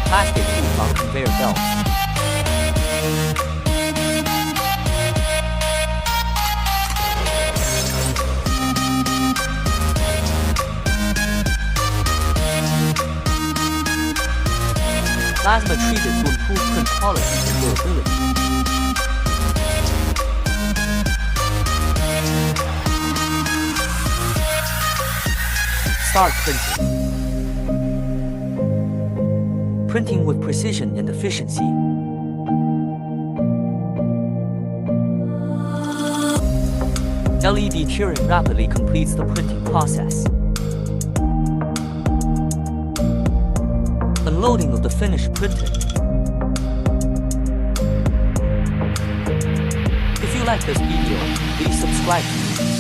plastic tube on conveyor belt. Plasma treated to improve print quality and durability. Start printing. Printing with precision and efficiency. LED curing rapidly completes the printing process. Unloading of the finished printing. If you like this video, please subscribe to me.